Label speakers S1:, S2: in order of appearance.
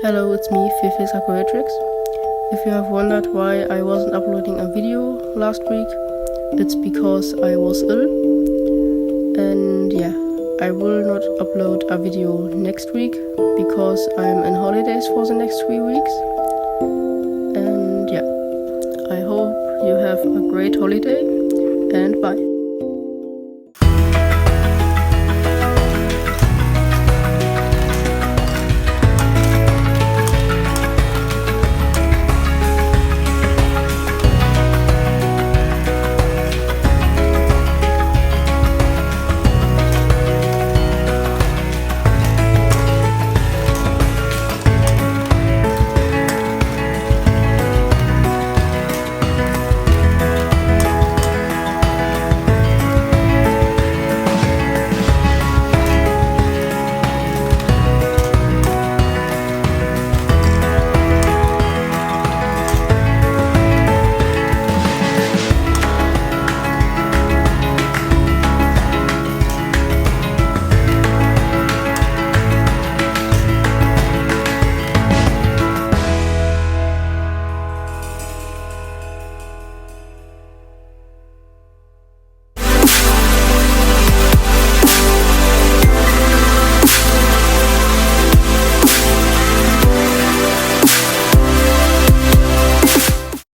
S1: Hello, it's me, Fifi Sakoetrix. If you have wondered why I wasn't uploading a video last week, it's because I was ill. And yeah, I will not upload a video next week because I'm on holidays for the next 3 weeks. And yeah, I hope you have a great holiday and bye.